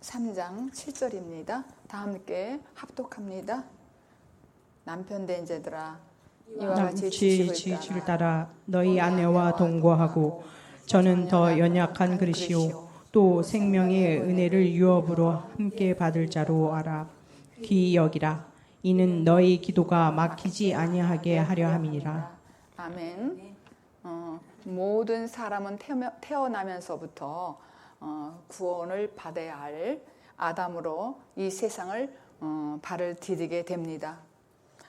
3장 7절입니다. 다 함께 합독합니다. 남편 된 자들아 이와 같이 지식을 따라 너희 아내와 동거하고 저는 더 연약한 그릇이요 또 생명의 은혜를 유업으로 함께 받을 자로 알아. 귀히 여기라. 이는 너희 기도가 막히지 아니하게 하려 함이니라. 아멘. 모든 사람은 태어나면서부터 구원을 받아야 할 아담으로 이 세상을 발을 디디게 됩니다.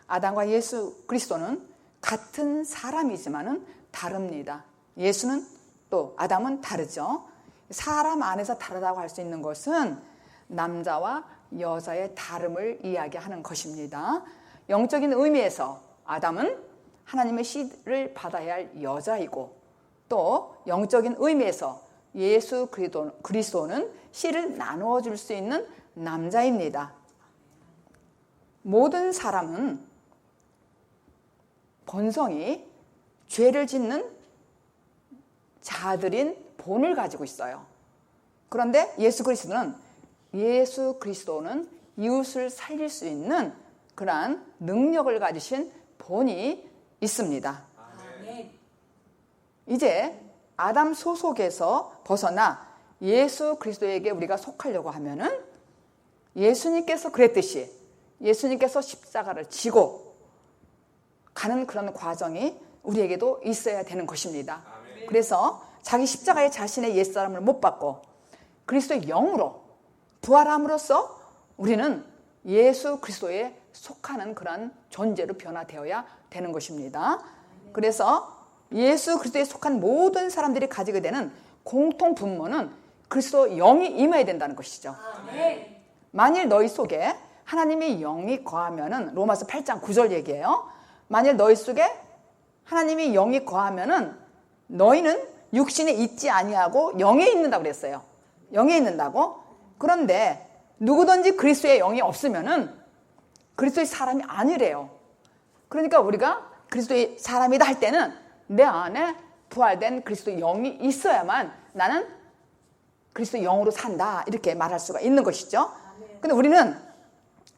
아담과 예수 그리스도는 같은 사람이지만은 다릅니다. 예수는 또 아담은 다르죠. 사람 안에서 다르다고 할 수 있는 것은 남자와 여자의 다름을 이야기하는 것입니다. 영적인 의미에서 아담은 하나님의 씨를 받아야 할 여자이고 또 영적인 의미에서 예수 그리스도는 씨를 나누어 줄 수 있는 남자입니다. 모든 사람은 본성이 죄를 짓는 자들인 본을 가지고 있어요. 그런데 예수 그리스도는 이웃을 살릴 수 있는 그러한 능력을 가지신 본이 있습니다. 이제 아담 소속에서 벗어나 예수 그리스도에게 우리가 속하려고 하면은 예수님께서 그랬듯이 예수님께서 십자가를 지고 가는 그런 과정이 우리에게도 있어야 되는 것입니다. 그래서 자기 십자가에 자신의 옛사람을 못 받고 그리스도의 영으로 부활함으로써 우리는 예수 그리스도에 속하는 그런 존재로 변화되어야 되는 것입니다. 그래서 예수 그리스도에 속한 모든 사람들이 가지게 되는 공통 분모는 그리스도 영이 임해야 된다는 것이죠. 만일 너희 속에 하나님의 영이 거하면은 로마서 8장 9절 얘기예요. 만일 너희 속에 하나님의 영이 거하면은 너희는 육신에 있지 아니하고 영에 있는다고 그랬어요. 영에 있는다고. 그런데 누구든지 그리스도의 영이 없으면은 그리스도의 사람이 아니래요. 그러니까 우리가 그리스도의 사람이다 할 때는 내 안에 부활된 그리스도의 영이 있어야만 나는 그리스도의 영으로 산다 이렇게 말할 수가 있는 것이죠. 근데 우리는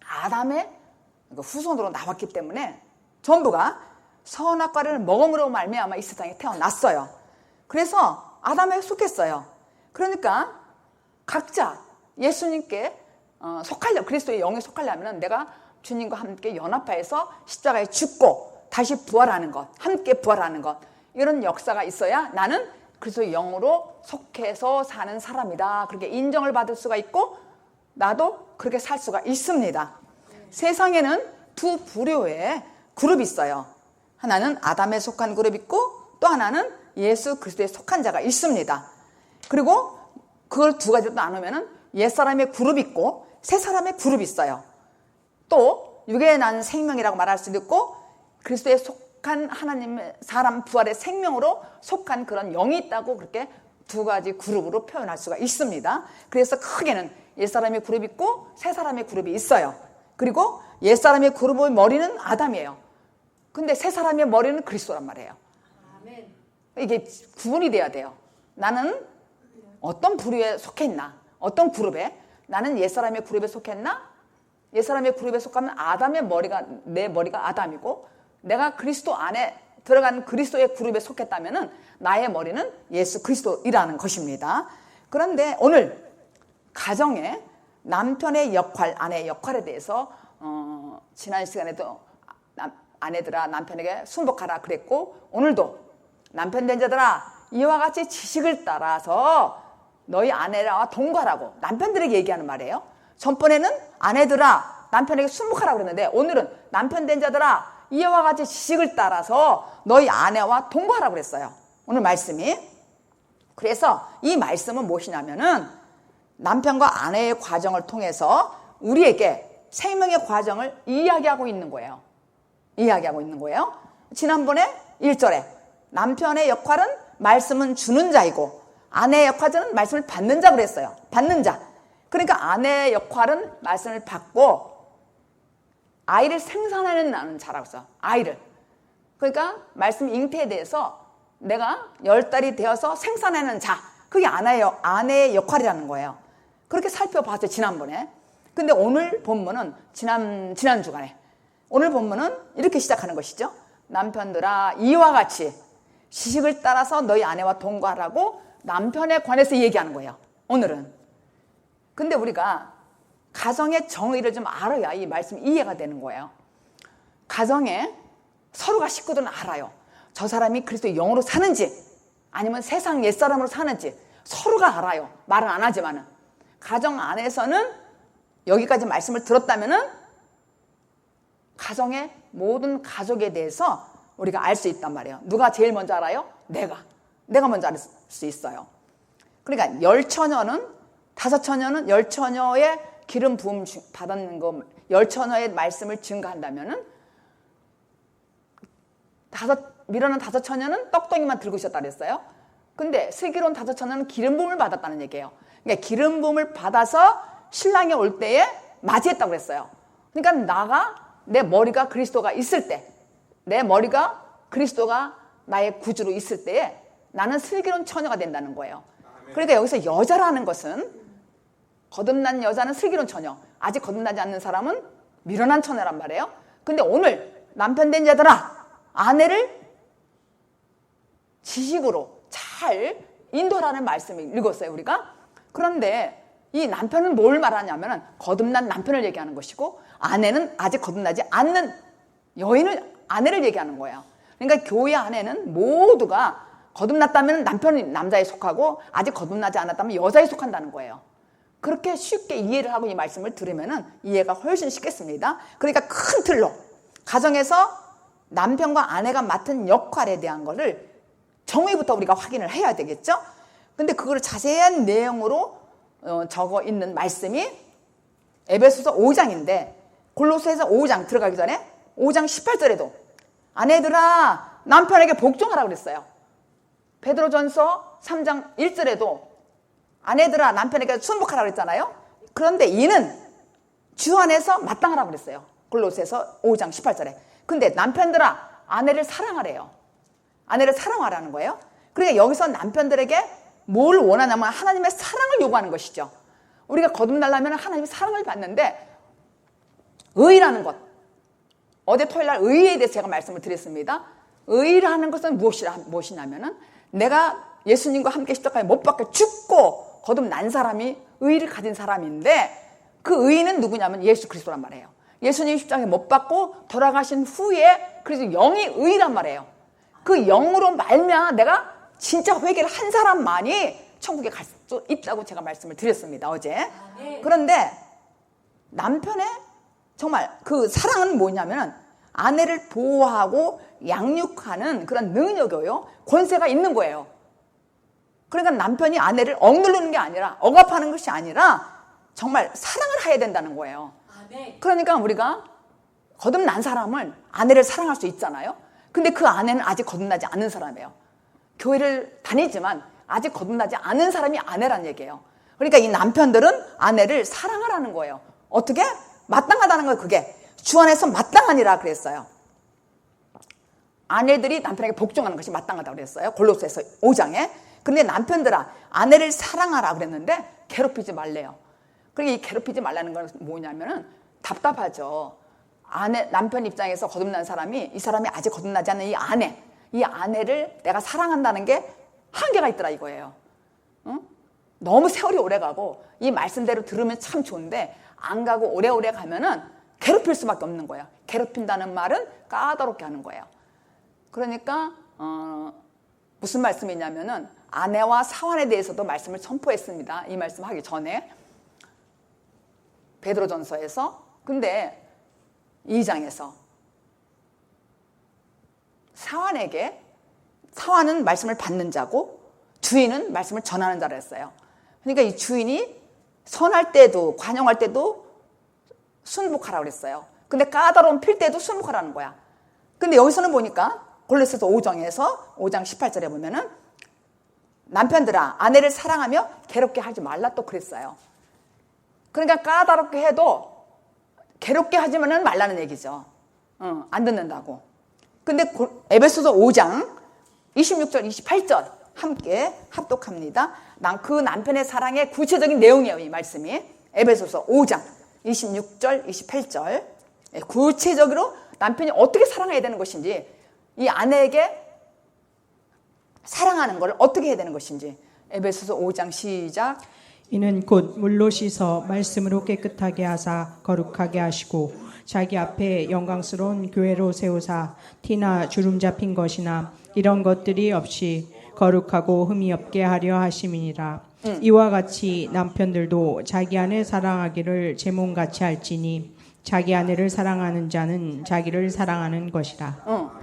아담의 후손으로 나왔기 때문에 전부가 선악과를 먹음으로 말미암아 이 세상에 태어났어요. 그래서 아담에 속했어요. 그러니까 각자 예수님께 그리스도의 영에 속하려면 내가 주님과 함께 연합하여서 십자가에 죽고 다시 부활하는 것, 함께 부활하는 것, 이런 역사가 있어야 나는 그리스도의 영으로 속해서 사는 사람이다. 그렇게 인정을 받을 수가 있고 나도 그렇게 살 수가 있습니다. 세상에는 두 부류의 그룹이 있어요. 하나는 아담에 속한 그룹이 있고 또 하나는 예수 그리스도에 속한 자가 있습니다. 그리고 그걸 두 가지로 나누면 옛사람의 그룹이 있고 새사람의 그룹이 있어요. 또 육에 난 생명이라고 말할 수도 있고 그리스도에 속한 하나님의 사람 부활의 생명으로 속한 그런 영이 있다고 그렇게 두 가지 그룹으로 표현할 수가 있습니다. 그래서 크게는 옛사람의 그룹이 있고 새사람의 그룹이 있어요. 그리고 옛사람의 그룹의 머리는 아담이에요. 근데 새사람의 머리는 그리스도란 말이에요. 이게 구분이 돼야 돼요. 나는 어떤 부류에 속했나? 어떤 그룹에? 나는 옛사람의 그룹에 속했나? 옛사람의 그룹에 속하면 내 머리가 아담이고 내가 그리스도 안에 들어간 그리스도의 그룹에 속했다면 나의 머리는 예수 그리스도이라는 것입니다. 그런데 오늘 가정에 남편의 역할, 아내의 역할에 대해서 지난 시간에도 아내들아 남편에게 순복하라 그랬고 오늘도 남편 된 자들아 이와 같이 지식을 따라서 너희 아내와 동거하라고 남편들에게 얘기하는 말이에요. 전번에는 아내들아 남편에게 순복하라고 그랬는데 오늘은 남편 된 자들아 이와 같이 지식을 따라서 너희 아내와 동거하라고 그랬어요. 오늘 말씀이. 그래서 이 말씀은 무엇이냐면은 남편과 아내의 과정을 통해서 우리에게 생명의 과정을 이야기하고 있는 거예요. 지난번에 1절에 남편의 역할은 말씀은 주는 자이고 아내의 역할은 말씀을 받는 자 그랬어요. 받는 자. 그러니까 아내의 역할은 말씀을 받고 아이를 생산하는 자라고 했어요. 아이를. 그러니까 말씀 잉태에 대해서 내가 10달이 되어서 생산하는 자. 그게 아내의 역할이라는 거예요. 그렇게 살펴봤어요, 지난번에. 근데 오늘 본문은 지난 주간에 오늘 본문은 이렇게 시작하는 것이죠. 남편들아, 이와 같이 시식을 따라서 너희 아내와 동거하라고 남편에 관해서 얘기하는 거예요, 오늘은. 근데 우리가 가정의 정의를 좀 알아야 이 말씀이 이해가 되는 거예요. 가정에 서로가 식구들은 알아요. 저 사람이 그리스도의 영으로 사는지 아니면 세상 옛사람으로 사는지 서로가 알아요. 말은 안 하지만은. 가정 안에서는 여기까지 말씀을 들었다면은 가정의 모든 가족에 대해서 우리가 알 수 있단 말이에요. 누가 제일 먼저 알아요? 내가 먼저 알 수 있어요. 그러니까 다섯 처녀는 열 처녀의 기름 부음 받았는 거, 열 처녀의 말씀을 증거한다면은 미련한 다섯 처녀는 떡덩이만 들고 있었다 그랬어요. 근데 슬기로운 다섯 처녀는 기름 부음을 받았다는 얘기예요. 그러니까 기름 부음을 받아서 신랑이 올 때에 맞이했다고 그랬어요. 그러니까 내 머리가 그리스도가 있을 때, 내 머리가 그리스도가 나의 구주로 있을 때에 나는 슬기로운 처녀가 된다는 거예요. 그러니까 여기서 여자라는 것은, 거듭난 여자는 슬기로운 처녀, 아직 거듭나지 않는 사람은 미련한 처녀란 말이에요. 근데 오늘 남편 된 자들아, 아내를 지식으로 잘 인도하라는 말씀을 읽었어요, 우리가. 그런데 이 남편은 뭘 말하냐면 거듭난 남편을 얘기하는 것이고, 아내는 아직 거듭나지 않는 아내를 얘기하는 거예요. 그러니까 교회 안에는 모두가 거듭났다면 남편이 남자에 속하고 아직 거듭나지 않았다면 여자에 속한다는 거예요. 그렇게 쉽게 이해를 하고 이 말씀을 들으면 이해가 훨씬 쉽겠습니다. 그러니까 큰 틀로 가정에서 남편과 아내가 맡은 역할에 대한 것을 정의부터 우리가 확인을 해야 되겠죠. 근데 그걸 자세한 내용으로 적어 있는 말씀이 에베소서 5장인데, 골로새서 5장 들어가기 전에 5장 18절에도 아내들아 남편에게 복종하라고 그랬어요. 베드로전서 3장 1절에도 아내들아 남편에게 순복하라고 그랬잖아요. 그런데 이는 주 안에서 마땅하라고 그랬어요. 골로새서 5장 18절에. 근데 남편들아 아내를 사랑하래요. 아내를 사랑하라는 거예요. 그러니까 여기서 남편들에게 뭘 원하냐면 하나님의 사랑을 요구하는 것이죠. 우리가 거듭나려면 하나님의 사랑을 받는데, 의라는 것, 어제 토요일 날 의에 대해서 제가 말씀을 드렸습니다. 의라는 것은 무엇이냐면은 내가 예수님과 함께 십자가에 못 박혀 죽고 거듭난 사람이 의를 가진 사람인데, 그 의는 누구냐면 예수 그리스도란 말이에요. 예수님 십자가에 못 박고 돌아가신 후에 그래서 영이 의란 말이에요. 그 영으로 말미암아 내가 진짜 회개를 한 사람만이 천국에 갈 수 있다고 제가 말씀을 드렸습니다, 어제. 그런데 남편의 정말 그 사랑은 뭐냐면 아내를 보호하고 양육하는 그런 능력이요, 권세가 있는 거예요. 그러니까 남편이 아내를 억누르는 게 아니라, 억압하는 것이 아니라 정말 사랑을 해야 된다는 거예요. 그러니까 우리가 거듭난 사람은 아내를 사랑할 수 있잖아요. 근데 그 아내는 아직 거듭나지 않은 사람이에요. 교회를 다니지만 아직 거듭나지 않은 사람이 아내란 얘기예요. 그러니까 이 남편들은 아내를 사랑하라는 거예요. 어떻게? 마땅하다는 거예요. 그게 주 안에서 마땅하니라 그랬어요. 아내들이 남편에게 복종하는 것이 마땅하다고 그랬어요, 골로새서 5장에. 그런데 남편들아 아내를 사랑하라 그랬는데 괴롭히지 말래요. 그러니까 이 괴롭히지 말라는 건 뭐냐면은 답답하죠. 남편 입장에서 거듭난 사람이, 이 사람이 아직 거듭나지 않는 이 아내를 내가 사랑한다는 게 한계가 있더라 이거예요. 응? 너무 세월이 오래 가고 이 말씀대로 들으면 참 좋은데 안 가고 오래오래 가면은 괴롭힐 수밖에 없는 거예요. 괴롭힌다는 말은 까다롭게 하는 거예요. 그러니까 무슨 말씀이냐면은 아내와 사환에 대해서도 말씀을 선포했습니다. 이 말씀 하기 전에 베드로전서에서. 근데 2장에서 사환은 말씀을 받는 자고 주인은 말씀을 전하는 자라 했어요. 그러니까 이 주인이 선할 때도 관용할 때도 순복하라고 그랬어요. 근데 까다로운 필 때도 순복하라는 거야. 근데 여기서는 보니까 골로새서 5장에서 5장 18절에 보면은 남편들아 아내를 사랑하며 괴롭게 하지 말라 또 그랬어요. 그러니까 까다롭게 해도 괴롭게 하지만은 말라는 얘기죠. 안 듣는다고. 근데 에베소서 5장 26절 28절 함께 합독합니다. 그 남편의 사랑의 구체적인 내용이에요. 이 말씀이 에베소서 5장 26절 28절 구체적으로 남편이 어떻게 사랑해야 되는 것인지, 이 아내에게 사랑하는 걸 어떻게 해야 되는 것인지. 에베소서 5장 시작. 이는 곧 물로 씻어 말씀으로 깨끗하게 하사 거룩하게 하시고 자기 앞에 영광스러운 교회로 세우사 티나 주름 잡힌 것이나 이런 것들이 없이 거룩하고 흠이 없게 하려 하심이니라. 이와 같이 남편들도 자기 아내 사랑하기를 제 몸같이 할지니 자기 아내를 사랑하는 자는 자기를 사랑하는 것이라.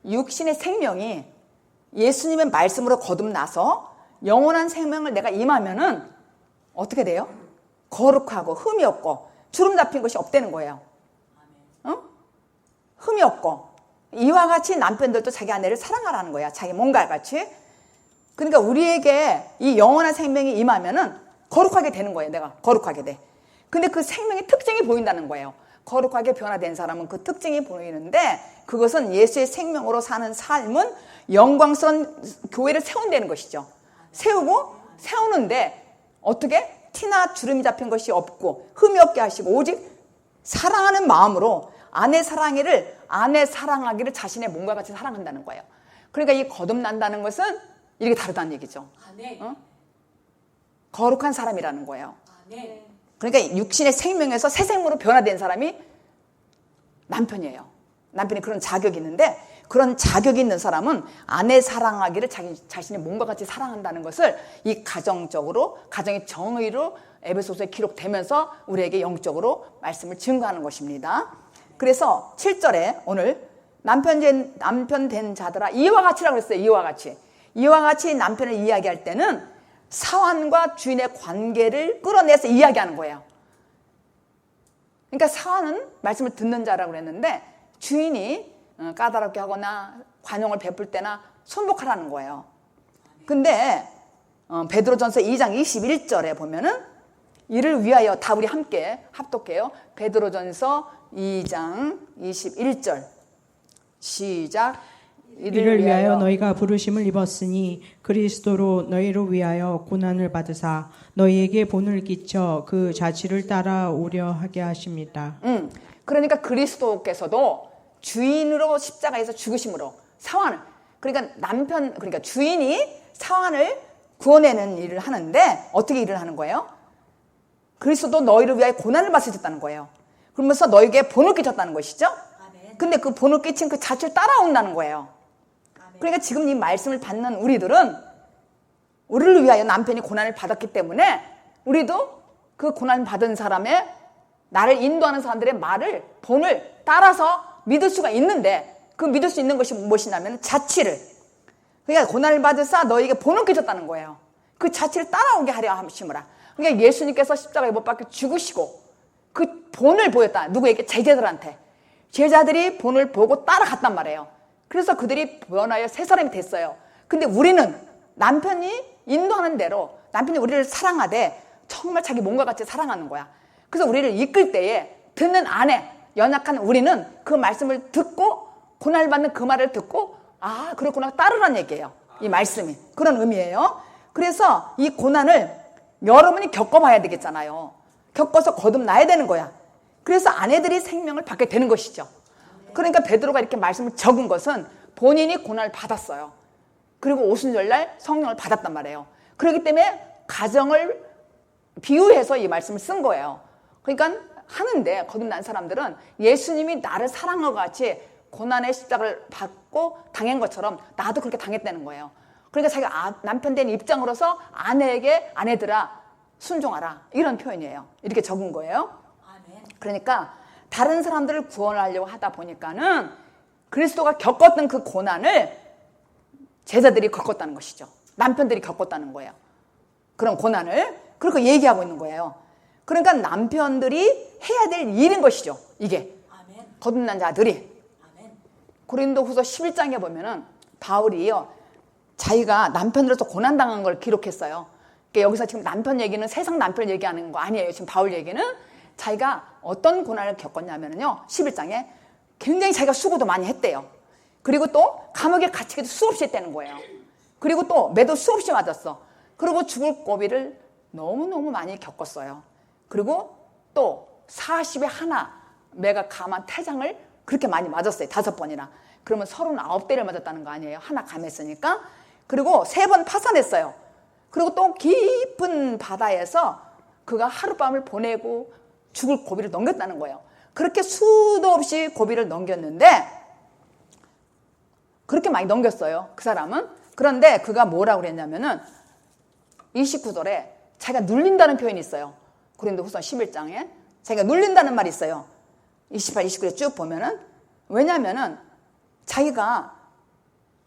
육신의 생명이 예수님의 말씀으로 거듭나서 영원한 생명을 내가 임하면은 어떻게 돼요? 거룩하고 흠이 없고 주름 잡힌 것이 없다는 거예요. 흠이 없고. 이와 같이 남편들도 자기 아내를 사랑하라는 거야. 자기 몸과 같이. 그러니까 우리에게 이 영원한 생명이 임하면은 거룩하게 되는 거예요. 내가 거룩하게 돼. 근데 그 생명의 특징이 보인다는 거예요. 거룩하게 변화된 사람은 그 특징이 보이는데, 그것은 예수의 생명으로 사는 삶은 영광스러운 교회를 세운다는 것이죠. 세우는데 어떻게? 티나 주름이 잡힌 것이 없고 흠이 없게 하시고 오직 사랑하는 마음으로 아내 사랑하기를 자신의 몸과 같이 사랑한다는 거예요. 그러니까 이 거듭난다는 것은 이렇게 다르다는 얘기죠. 거룩한 사람이라는 거예요. 그러니까 육신의 생명에서 새 생명으로 변화된 사람이 남편이에요. 남편이 그런 자격이 있는데, 그런 자격이 있는 사람은 아내 사랑하기를 자신의 몸과 같이 사랑한다는 것을 이 가정적으로, 가정의 정의로 에베소서에 기록되면서 우리에게 영적으로 말씀을 증거하는 것입니다. 그래서 7절에 오늘 남편 된 자들아 이와 같이라고 했어요. 이와 같이 남편을 이야기할 때는 사환과 주인의 관계를 끌어내서 이야기하는 거예요. 그러니까 사환은 말씀을 듣는 자라고 그랬는데, 주인이 까다롭게 하거나 관용을 베풀 때나 순복하라는 거예요. 근데 베드로전서 2장 21절에 보면은 이를 위하여, 다 우리 함께 합독해요. 베드로전서 2장 21절 시작. 이를 위하여 너희가 부르심을 입었으니 그리스도로 너희를 위하여 고난을 받으사 너희에게 본을 끼쳐 그 자취를 따라오려 하게 하십니다. 그러니까 그리스도께서도 주인으로 십자가에서 죽으심으로 사환을, 그러니까 주인이 사환을 구원내는 일을 하는데, 어떻게 일을 하는 거예요? 그리스도도 너희를 위하여 고난을 받으셨다는 거예요. 그러면서 너희에게 본을 끼쳤다는 것이죠. 근데 그 본을 끼친 그 자취를 따라온다는 거예요. 그러니까 지금 이 말씀을 받는 우리들은 우리를 위하여 남편이 고난을 받았기 때문에 우리도 그 고난 받은 사람의, 나를 인도하는 사람들의 말을, 본을 따라서 믿을 수가 있는데, 그 믿을 수 있는 것이 무엇이냐면 자취를, 그러니까 고난을 받으사 너희에게 본을 끼쳤다는 거예요. 그 자취를 따라오게 하려 하심이라. 그러니까 예수님께서 십자가에 못 박혀 죽으시고 그 본을 보였다. 누구에게? 제자들한테. 제자들이 본을 보고 따라갔단 말이에요. 그래서 그들이 변하여 새 사람이 됐어요. 근데 우리는 남편이 인도하는 대로, 남편이 우리를 사랑하되 정말 자기 몸과 같이 사랑하는 거야. 그래서 우리를 이끌 때에 듣는 아내, 연약한 우리는 그 말씀을 듣고, 고난받는 그 말을 듣고, 아 그렇구나 따르라는 얘기예요. 이 말씀이 그런 의미예요. 그래서 이 고난을 여러분이 겪어봐야 되겠잖아요. 겪어서 거듭나야 되는 거야. 그래서 아내들이 생명을 받게 되는 것이죠. 그러니까 베드로가 이렇게 말씀을 적은 것은 본인이 고난을 받았어요. 그리고 오순절날 성령을 받았단 말이에요. 그렇기 때문에 가정을 비유해서 이 말씀을 쓴 거예요. 그러니까 하는데, 거듭난 사람들은 예수님이 나를 사랑하고 같이 고난의 십자가를 받고 당한 것처럼 나도 그렇게 당했다는 거예요. 그러니까 자기가 남편 된 입장으로서 아내에게 아내들아 순종하라, 이런 표현이에요. 이렇게 적은 거예요. 그러니까 다른 사람들을 구원하려고 하다 보니까는 그리스도가 겪었던 그 고난을 제자들이 겪었다는 것이죠. 남편들이 겪었다는 거예요. 그런 고난을 그렇게 얘기하고 있는 거예요. 그러니까 남편들이 해야 될 일인 것이죠. 이게 거듭난 자들이. 고린도후서 11장에 보면은 바울이요, 자기가 남편으로서 고난당한 걸 기록했어요. 그러니까 여기서 지금 남편 얘기는 세상 남편 얘기하는 거 아니에요. 지금 바울 얘기는 자기가 어떤 고난을 겪었냐면요, 11장에 굉장히 자기가 수고도 많이 했대요. 그리고 또 감옥에 갇히기도 수없이 했다는 거예요. 그리고 또 매도 수없이 맞았어. 그리고 죽을 고비를 너무너무 많이 겪었어요. 그리고 또 40에 하나 매가 감한 태장을 그렇게 많이 맞았어요. 5번이나. 그러면 39대를 맞았다는 거 아니에요. 하나 감했으니까. 그리고 3번 파산했어요. 그리고 또 깊은 바다에서 그가 하룻밤을 보내고 죽을 고비를 넘겼다는 거예요. 그렇게 수도 없이 고비를 넘겼는데, 그렇게 많이 넘겼어요, 그 사람은. 그런데 그가 뭐라고 그랬냐면은 29절에 자기가 눌린다는 표현이 있어요. 고린도후서 11장에 자기가 눌린다는 말이 있어요. 28, 29에 쭉 보면은. 왜냐면은 자기가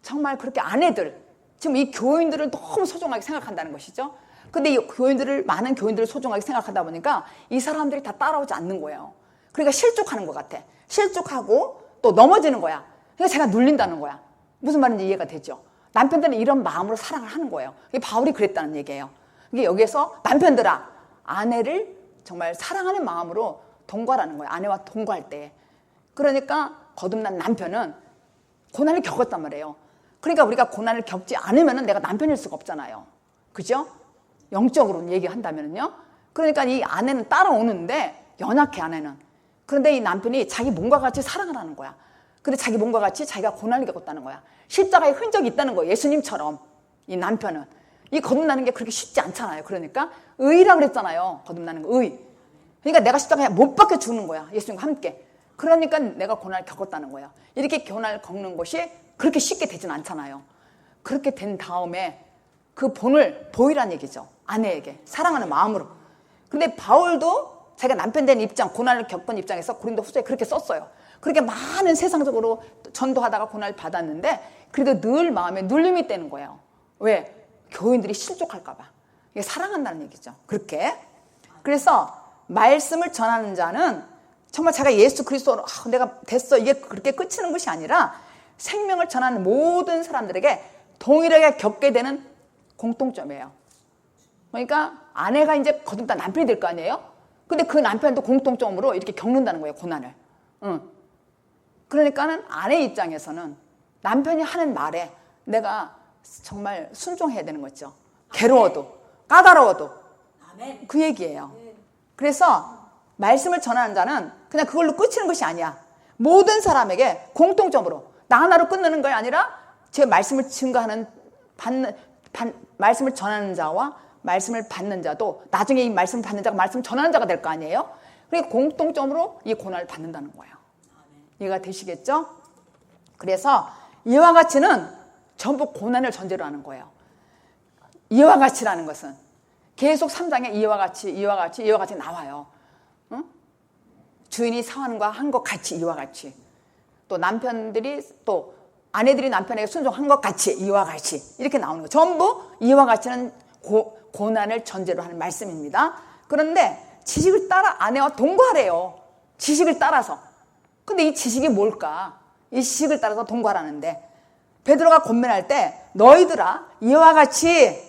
정말 그렇게 아내들, 지금 이 교인들을 너무 소중하게 생각한다는 것이죠. 근데 이 교인들을, 많은 교인들을 소중하게 생각하다 보니까 이 사람들이 다 따라오지 않는 거예요. 그러니까 실족하는 것 같아. 실족하고 또 넘어지는 거야. 그러니까 제가 눌린다는 거야. 무슨 말인지 이해가 되죠? 남편들은 이런 마음으로 사랑을 하는 거예요. 바울이 그랬다는 얘기예요. 이게 여기에서 남편들아, 아내를 정말 사랑하는 마음으로 동거하라는 거예요. 아내와 동거할 때. 그러니까 거듭난 남편은 고난을 겪었단 말이에요. 그러니까 우리가 고난을 겪지 않으면 내가 남편일 수가 없잖아요. 그죠? 영적으로 얘기한다면요. 그러니까 이 아내는 따라오는데 연약해, 아내는. 그런데 이 남편이 자기 몸과 같이 사랑을 하는 거야. 근데 자기 몸과 같이 자기가 고난을 겪었다는 거야. 십자가의 흔적이 있다는 거예요. 예수님처럼. 이 남편은. 이 거듭나는 게 그렇게 쉽지 않잖아요. 그러니까 의라고 그랬잖아요. 거듭나는 거, 의. 그러니까 내가 십자가에 못 박혀 죽는 거야. 예수님과 함께. 그러니까 내가 고난을 겪었다는 거예요. 이렇게 고난을 겪는 것이 그렇게 쉽게 되진 않잖아요. 그렇게 된 다음에 그 본을 보이란 얘기죠. 아내에게. 사랑하는 마음으로. 근데 바울도 자기가 남편 된 입장, 고난을 겪은 입장에서 고린도 후서에 그렇게 썼어요. 그렇게 많은 세상적으로 전도하다가 고난을 받았는데 그래도 늘 마음에 눌림이 있다는 거예요. 왜? 교인들이 실족할까 봐. 이게 사랑한다는 얘기죠. 그렇게. 그래서 말씀을 전하는 자는 정말 제가 예수 그리스도로 내가 됐어, 이게 그렇게 끝이는 것이 아니라 생명을 전하는 모든 사람들에게 동일하게 겪게 되는 공통점이에요. 그러니까 아내가 이제 거듭난 남편이 될 거 아니에요? 근데 그 남편도 공통점으로 이렇게 겪는다는 거예요, 고난을. 그러니까는 아내 입장에서는 남편이 하는 말에 내가 정말 순종해야 되는 거죠. 괴로워도, 까다로워도. 그 얘기예요. 그래서 말씀을 전하는 자는 그냥 그걸로 끝이는 것이 아니야. 모든 사람에게 공통점으로 나 하나로 끝내는 게 아니라 제 말씀을 증거하는, 말씀을 전하는 자와 말씀을 받는 자도 나중에 이 말씀을 받는 자가 말씀을 전하는 자가 될 거 아니에요? 그러니까 공통점으로 이 고난을 받는다는 거예요. 이해가 되시겠죠? 그래서 이와 같이는 전부 고난을 전제로 하는 거예요. 이와 같이라는 것은 계속 3장에 이와 같이 나와요. 응? 주인이 사원과 한 것 같이, 이와 같이. 또 남편들이 또 아내들이 남편에게 순종한 것 같이, 이와 같이 이렇게 나오는 거예요. 전부 이와 같이는 고난을 전제로 하는 말씀입니다. 그런데 지식을 따라 아내와 동거하래요. 지식을 따라서. 근데 이 지식이 뭘까? 이 지식을 따라서 동거하라는데 베드로가 권면할 때 너희들아 이와 같이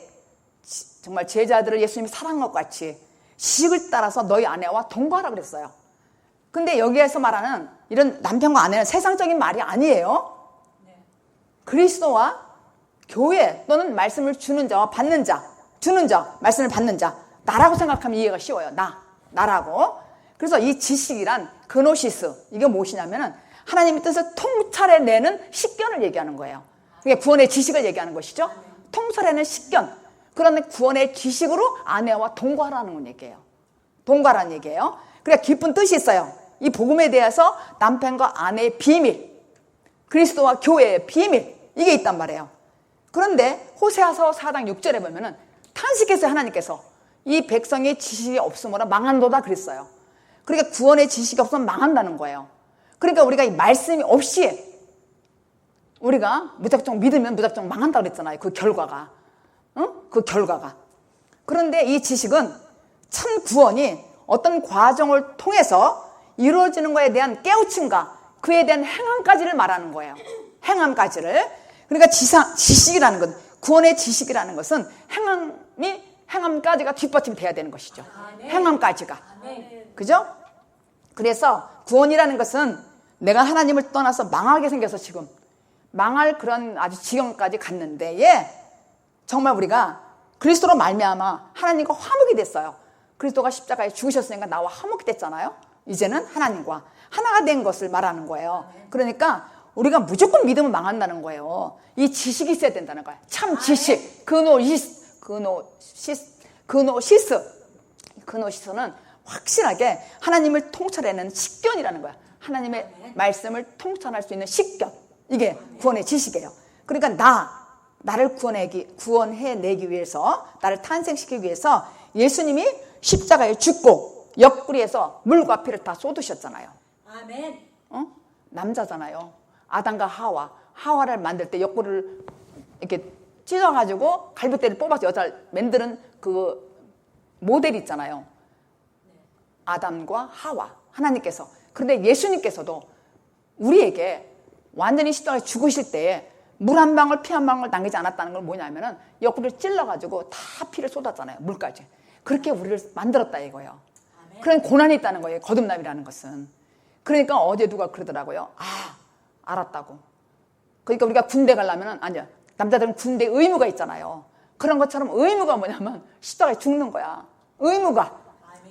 정말 제자들을 예수님이 사랑한 것 같이 지식을 따라서 너희 아내와 동거하라 그랬어요. 근데 여기에서 말하는 이런 남편과 아내는 세상적인 말이 아니에요. 그리스도와 교회 또는 말씀을 주는 자와 받는 자, 주는 자, 말씀을 받는 자, 나라고 생각하면 이해가 쉬워요. 나라고. 그래서 이 지식이란 그노시스, 이게 무엇이냐면은 하나님의 뜻을 통찰해내는 식견을 얘기하는 거예요. 그게 구원의 지식을 얘기하는 것이죠. 통찰해내는 식견. 그런데 구원의 지식으로 아내와 동거하라는 얘기예요. 동거하라는 얘기예요. 그러니까 깊은 뜻이 있어요. 이 복음에 대해서 남편과 아내의 비밀, 그리스도와 교회의 비밀, 이게 있단 말이에요. 그런데 호세아서 4장 6절에 보면은 탄식했어요. 하나님께서 이 백성의 지식이 없으므로 망한도다 그랬어요. 그러니까 구원의 지식이 없으면 망한다는 거예요. 그러니까 우리가 이 말씀이 없이 우리가 무작정 믿으면 무작정 망한다 그랬잖아요. 그 결과가. 그 결과가. 그런데 이 지식은 참 구원이 어떤 과정을 통해서 이루어지는 것에 대한 깨우침과 그에 대한 행함까지를 말하는 거예요. 행함까지를. 그러니까 지식이라는 것, 구원의 지식이라는 것은 행함까지가 뒷받침이 돼야 되는 것이죠. 행함까지가. 그죠? 그래서 구원이라는 것은 내가 하나님을 떠나서 망하게 생겨서 지금 망할 그런 아주 지경까지 갔는데 정말 우리가 그리스도로 말미암아 하나님과 화목이 됐어요. 그리스도가 십자가에 죽으셨으니까 나와 화목이 됐잖아요. 이제는 하나님과 하나가 된 것을 말하는 거예요. 그러니까 우리가 무조건 믿으면 망한다는 거예요. 이 지식이 있어야 된다는 거예요. 참 지식, 그노시스는 확실하게 하나님을 통찰해내는 식견이라는 거야. 하나님의 말씀을 통찰할 수 있는 식견. 이게 구원의 지식이에요. 그러니까 나를 구원해내기 위해서, 나를 탄생시키기 위해서 예수님이 십자가에 죽고 옆구리에서 물과 피를 다 쏟으셨잖아요. 아멘. 남자잖아요. 아담과 하와를 만들 때 옆구리를 이렇게 찢어가지고 갈비뼈를 뽑아서 여자를 만드는 그 모델 있잖아요. 아담과 하와, 하나님께서. 그런데 예수님께서도 우리에게 완전히 십자가에 죽으실 때 물 한 방울, 피 한 방울 남기지 않았다는 건 뭐냐면은 옆구리를 찔러가지고 다 피를 쏟았잖아요. 물까지. 그렇게 우리를 만들었다 이거예요. 그런 고난이 있다는 거예요. 거듭남이라는 것은. 그러니까 어제 누가 그러더라고요. 알았다고. 그러니까 우리가 군대 가려면은, 아니야, 남자들은 군대 의무가 있잖아요. 그런 것처럼 의무가 뭐냐면 십자가에 죽는 거야. 의무가.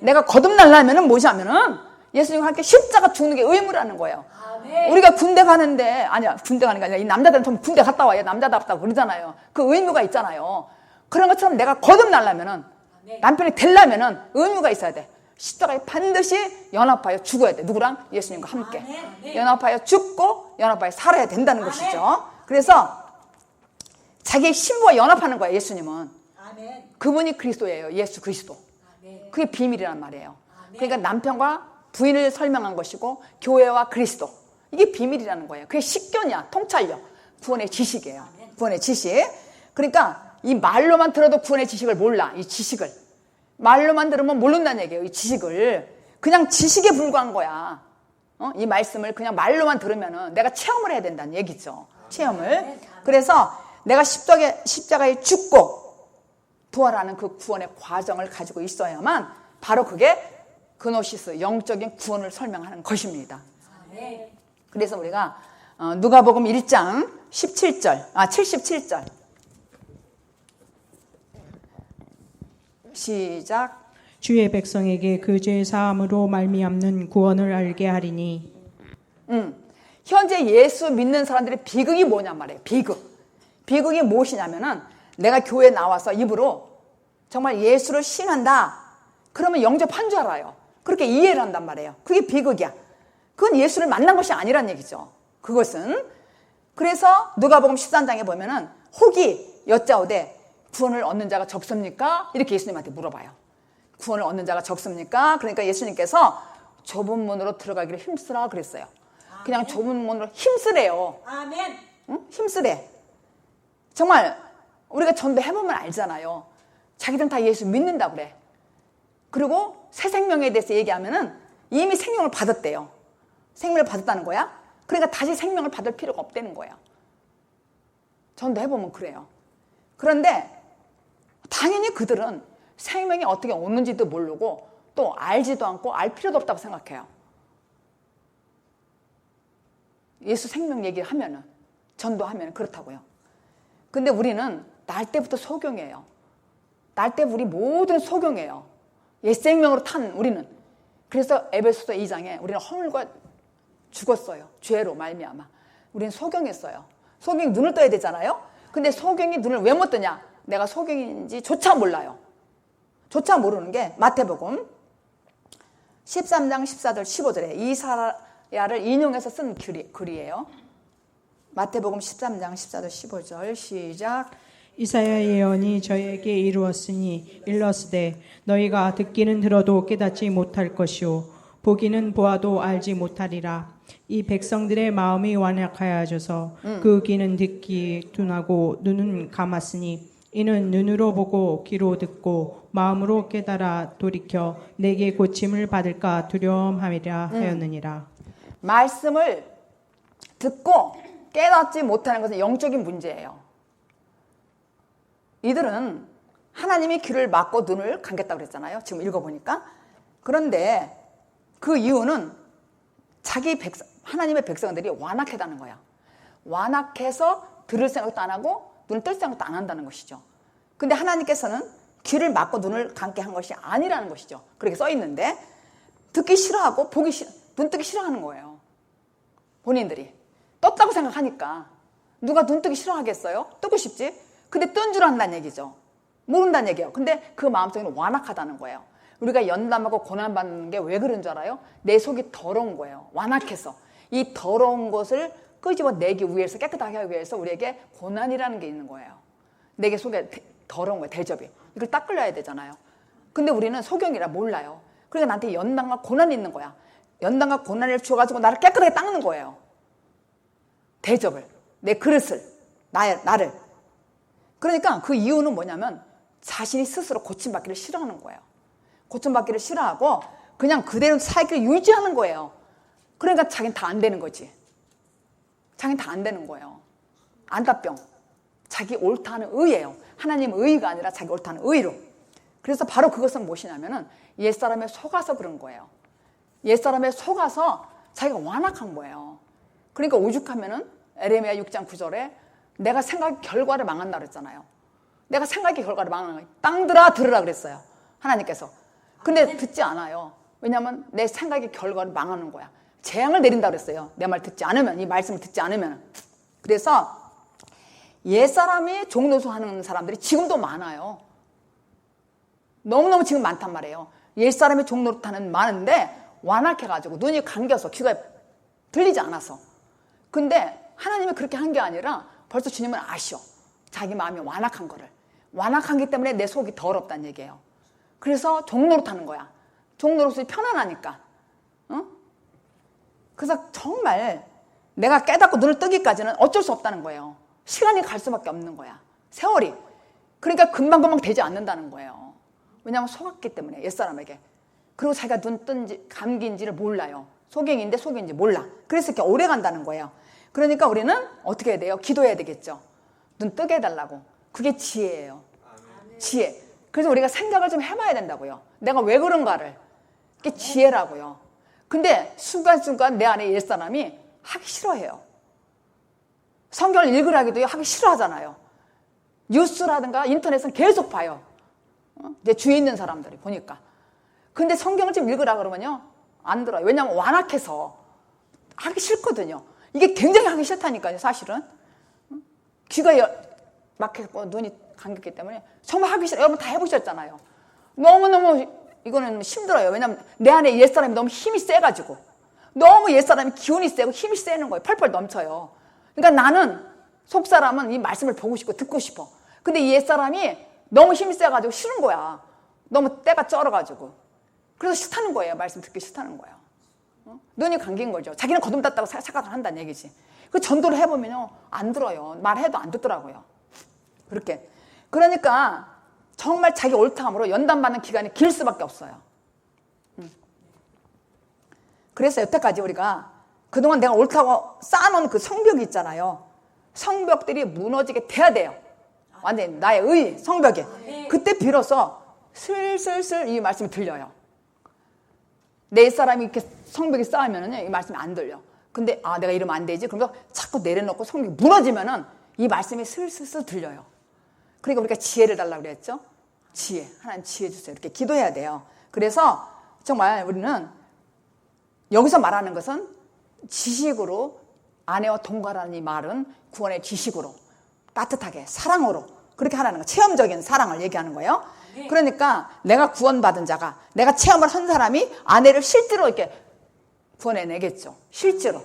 내가 거듭나려면은 뭐냐면은 예수님과 함께 십자가 죽는 게 의무라는 거예요. 우리가 군대 가는데, 아니야, 군대 가는 게 아니라 이 남자들은 좀 군대 갔다 와야 남자답다고 그러잖아요. 그 의무가 있잖아요. 그런 것처럼 내가 거듭나려면은, 남편이 되려면은 의무가 있어야 돼. 십자가에 반드시 연합하여 죽어야 돼. 누구랑? 예수님과 함께. 연합하여 죽고 연합하여 살아야 된다는 것이죠. 그래서 자기의 신부와 연합하는 거예요. 예수님은. 그분이 그리스도예요. 예수 그리스도. 그게 비밀이란 말이에요. 그러니까 남편과 부인을 설명한 것이고 교회와 그리스도. 이게 비밀이라는 거예요. 그게 식견이야. 통찰력. 구원의 지식이에요. 구원의 지식. 그러니까 이 말로만 들어도 구원의 지식을 몰라. 이 지식을. 말로만 들으면 모른다는 얘기예요. 이 지식을. 그냥 지식에 불과한 거야. 이 말씀을 그냥 말로만 들으면은 내가 체험을 해야 된다는 얘기죠. 체험을. 그래서 내가 십자가에 죽고 부활하는 그 구원의 과정을 가지고 있어야만 바로 그게 그노시스, 영적인 구원을 설명하는 것입니다. 그래서 우리가 누가복음 1장 77절 시작. 주의 백성에게 그 죄 사함으로 말미암는 구원을 알게 하리니. 현재 예수 믿는 사람들의 비극이 뭐냔 말이에요. 비극이 무엇이냐면은 내가 교회에 나와서 입으로 정말 예수를 신한다. 그러면 영접한 줄 알아요. 그렇게 이해를 한단 말이에요. 그게 비극이야. 그건 예수를 만난 것이 아니란 얘기죠. 그것은. 그래서 누가복음 13장에 보면은 혹이 여짜오되 구원을 얻는 자가 적습니까? 이렇게 예수님한테 물어봐요. 구원을 얻는 자가 적습니까? 그러니까 예수님께서 좁은 문으로 들어가기를 힘쓰라 그랬어요. 그냥 좁은 문으로 힘쓰래요. 아멘. 응? 힘쓰래. 정말 우리가 전도해보면 알잖아요. 자기들은 다 예수 믿는다 그래. 그리고 새 생명에 대해서 얘기하면은 이미 생명을 받았대요. 생명을 받았다는 거야. 그러니까 다시 생명을 받을 필요가 없다는 거예요. 전도해보면 그래요. 그런데 당연히 그들은 생명이 어떻게 오는지도 모르고 또 알지도 않고 알 필요도 없다고 생각해요. 예수 생명 얘기를 하면은, 전도하면 그렇다고요. 근데 우리는 날 때부터 소경이에요. 날 때부터 우리 모든 소경이에요. 옛 생명으로 탄 우리는. 그래서 에베소서 2장에 우리는 허물과 죽었어요. 죄로 말미암아. 우리는 소경했어요. 소경이 눈을 떠야 되잖아요. 근데 소경이 눈을 왜 못 뜨냐? 내가 소경인지 조차 몰라요. 조차 모르는 게 마태복음 13장 14절 15절에 이사야를 인용해서 쓴 글이에요. 마태복음 13장 14절 15절 시작. 이사야 예언이 저에게 이루었으니 일러스되 너희가 듣기는 들어도 깨닫지 못할 것이요 보기는 보아도 알지 못하리라. 이 백성들의 마음이 완악하여져서 그 귀는 듣기 둔하고 눈은 감았으니 이는 눈으로 보고 귀로 듣고 마음으로 깨달아 돌이켜 내게 고침을 받을까 두려움함이라 하였느니라. 말씀을 듣고 깨닫지 못하는 것은 영적인 문제예요. 이들은 하나님이 귀를 막고 눈을 감겠다고 그랬잖아요. 지금 읽어보니까. 그런데 그 이유는 하나님의 백성들이 완악하다는 거야. 완악해서 들을 생각도 안 하고 눈을 뜰 생각도 안 한다는 것이죠. 근데 하나님께서는 귀를 막고 눈을 감게 한 것이 아니라는 것이죠. 그렇게 써 있는데 듣기 싫어하고 눈 뜨기 싫어하는 거예요. 본인들이 떴다고 생각하니까. 누가 눈 뜨기 싫어하겠어요? 뜨고 싶지? 근데 뜬 줄 안다는 얘기죠. 모른다는 얘기예요. 근데 그 마음속에는 완악하다는 거예요. 우리가 연담하고 고난받는 게 왜 그런 줄 알아요? 내 속이 더러운 거예요. 완악해서. 이 더러운 것을 끄집어내기 위해서, 깨끗하게 하기 위해서 우리에게 고난이라는 게 있는 거예요. 내게 속에 더러운 거예요. 대접이. 이걸 닦으려야 되잖아요. 근데 우리는 소경이라 몰라요. 그러니까 나한테 연단과 고난이 있는 거야. 연단과 고난을 주어가지고 나를 깨끗하게 닦는 거예요. 대접을. 내 그릇을. 나를. 그러니까 그 이유는 뭐냐면 자신이 스스로 고침받기를 싫어하는 거예요. 고침받기를 싫어하고 그냥 그대로 살기를 유지하는 거예요. 그러니까 자기는 다 안 되는 거지. 자기는 다 안 되는 거예요. 안타병. 자기 옳다는 의예요. 하나님 의가 아니라 자기 옳다는 의로. 그래서 바로 그것은 무엇이냐면은 옛사람에 속아서 그런 거예요. 옛사람에 속아서 자기가 완악한 거예요. 그러니까 오죽하면은 에레미야 6장 9절에 내가 생각의 결과를 망한다 그랬잖아요. 내가 생각의 결과를 망하는 거예요. 땅들아 들으라 그랬어요. 하나님께서. 근데 듣지 않아요. 왜냐하면 내 생각의 결과를 망하는 거야. 재앙을 내린다 그랬어요. 내 말 듣지 않으면, 이 말씀을 듣지 않으면. 그래서 옛사람이 종노소하는 사람들이 지금도 많아요. 너무너무 지금 많단 말이에요. 옛사람이 종노릇하는 많은데 완악해가지고 눈이 감겨서 귀가 들리지 않아서. 근데 하나님이 그렇게 한 게 아니라 벌써 주님은 아셔. 자기 마음이 완악한 거를. 완악하기 때문에 내 속이 더럽다는 얘기예요. 그래서 종노릇하는 거야. 종노릇이 편안하니까. 응? 그래서 정말 내가 깨닫고 눈을 뜨기까지는 어쩔 수 없다는 거예요. 시간이 갈 수밖에 없는 거야. 세월이. 그러니까 금방금방 되지 않는다는 거예요. 왜냐하면 속았기 때문에 옛사람에게. 그리고 자기가 눈 뜬지 감기인지를 몰라요. 소경인데 속인지 몰라. 그래서 이렇게 오래 간다는 거예요. 그러니까 우리는 어떻게 해야 돼요? 기도해야 되겠죠. 눈 뜨게 해달라고. 그게 지혜예요. 지혜. 그래서 우리가 생각을 좀 해봐야 된다고요. 내가 왜 그런가를. 그게 지혜라고요. 근데 순간순간 내 안에 옛사람이 하기 싫어해요. 성경을 읽으라기도 하기 싫어하잖아요. 뉴스라든가 인터넷은 계속 봐요. 이제 주위에 있는 사람들이 보니까. 근데 성경을 좀 읽으라 그러면요. 안 들어요. 왜냐하면 완악해서 하기 싫거든요. 이게 굉장히 하기 싫다니까요. 사실은. 귀가 막혀서 눈이 감겼기 때문에 정말 하기 싫어요. 여러분 다 해보셨잖아요. 너무너무 이거는 힘들어요. 왜냐하면 내 안에 옛사람이 너무 힘이 세가지고 너무 옛사람이 기운이 세고 힘이 세는 거예요. 펄펄 넘쳐요. 그러니까 나는 속사람은 이 말씀을 보고 싶고 듣고 싶어. 근데 이 옛사람이 너무 힘이 세가지고 싫은 거야. 너무 때가 쩔어가지고. 그래서 싫다는 거예요. 말씀 듣기 싫다는 거예요. 눈이 감긴 거죠. 자기는 거듭났다고 착각을 한다는 얘기지. 그 전도를 해보면요. 안 들어요. 말해도 안 듣더라고요. 그렇게. 그러니까 정말 자기 옳다함으로 연단받는 기간이 길 수밖에 없어요. 그래서 여태까지 우리가 그동안 내가 옳다고 쌓아놓은 그 성벽이 있잖아요. 성벽들이 무너지게 돼야 돼요. 완전히 나의 의 성벽이. 그때 비로소 슬슬슬 이 말씀이 들려요. 내 사람이 이렇게 성벽이 쌓이면은 이 말씀이 안 들려. 근데 내가 이러면 안 되지. 그러면서 자꾸 내려놓고 성벽이 무너지면은 이 말씀이 슬슬슬 들려요. 그러니까 우리가 지혜를 달라고 그랬죠. 지혜. 하나님 지혜 주세요. 이렇게 기도해야 돼요. 그래서 정말 우리는 여기서 말하는 것은 지식으로 아내와 동거하라는 이 말은 구원의 지식으로 따뜻하게 사랑으로 그렇게 하라는 거. 체험적인 사랑을 얘기하는 거예요. 그러니까 내가 구원받은 자가 내가 체험을 한 사람이 아내를 실제로 이렇게 구원해내겠죠. 실제로.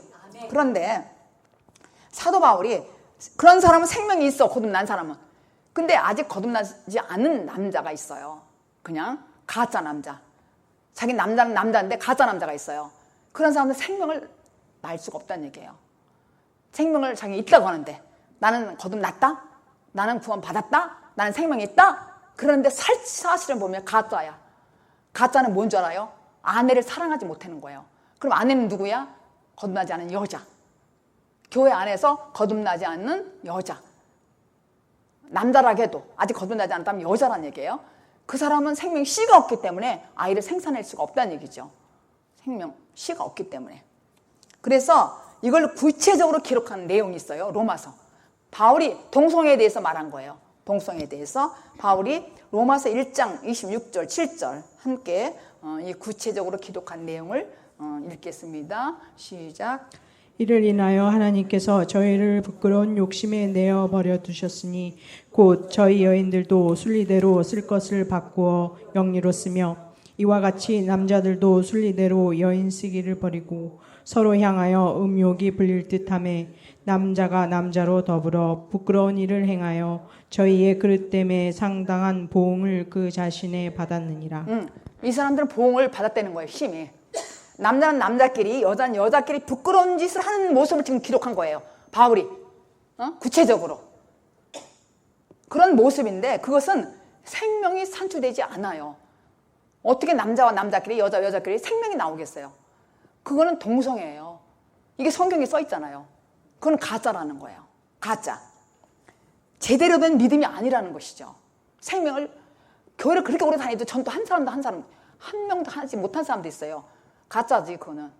그런데 사도 바울이 그런 사람은 생명이 있어. 거듭난 사람은. 근데 아직 거듭나지 않은 남자가 있어요. 그냥 가짜 남자. 자기 남자는 남자인데 가짜 남자가 있어요. 그런 사람은 생명을 날 수가 없다는 얘기예요. 생명을 자기 있다고 하는데 나는 거듭났다? 나는 구원받았다? 나는 생명이 있다? 그런데 사실은 보면 가짜야. 가짜는 뭔 줄 알아요? 아내를 사랑하지 못하는 거예요. 그럼 아내는 누구야? 거듭나지 않은 여자. 교회 안에서 거듭나지 않는 여자. 남자라고 해도 아직 거듭나지 않다면 여자란 얘기예요. 그 사람은 생명 씨가 없기 때문에 아이를 생산할 수가 없다는 얘기죠. 생명 씨가 없기 때문에. 그래서 이걸 구체적으로 기록한 내용이 있어요. 로마서. 바울이 동성애에 대해서 말한 거예요. 동성애에 대해서 바울이 로마서 1장 26절 7절 함께 이 구체적으로 기록한 내용을 읽겠습니다. 시작. 이를 인하여 하나님께서 저희를 부끄러운 욕심에 내어 버려 두셨으니 곧 저희 여인들도 순리대로 쓸 것을 바꾸어 영리로 쓰며 이와 같이 남자들도 순리대로 여인 쓰기를 버리고 서로 향하여 음욕이 불릴 듯하매 남자가 남자로 더불어 부끄러운 일을 행하여 저희의 그릇 때문에 상당한 보응을 그 자신에 받았느니라. 이 사람들은 보응을 받았다는 거예요. 힘이. 남자는 남자끼리, 여자는 여자끼리 부끄러운 짓을 하는 모습을 지금 기록한 거예요. 바울이. 구체적으로. 그런 모습인데 그것은 생명이 산출되지 않아요. 어떻게 남자와 남자끼리, 여자와 여자끼리 생명이 나오겠어요? 그거는 동성애예요. 이게 성경에 써 있잖아요. 그건 가짜라는 거예요. 가짜. 제대로 된 믿음이 아니라는 것이죠. 생명을, 교회를 그렇게 오래 다니도 전도 한 명도 하지 못한 사람도 있어요. 가짜지, 그거는.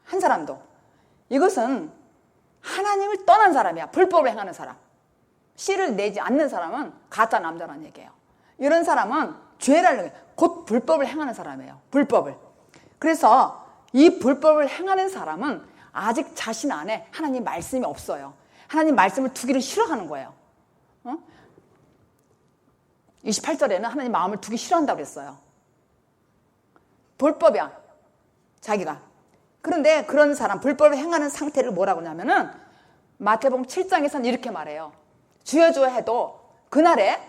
한 사람도. 이것은 하나님을 떠난 사람이야. 불법을 행하는 사람. 씨를 내지 않는 사람은 가짜 남자라는 얘기예요. 이런 사람은 죄를, 곧 불법을 행하는 사람이에요. 불법을. 그래서 이 불법을 행하는 사람은 아직 자신 안에 하나님 말씀이 없어요. 하나님 말씀을 두기를 싫어하는 거예요. 28절에는 하나님 마음을 두기 싫어한다고 그랬어요. 불법이야. 자기가. 그런데 그런 사람, 불법을 행하는 상태를 뭐라고 하냐면은 마태복음 7장에서는 이렇게 말해요. 주여 주여 해도 그날에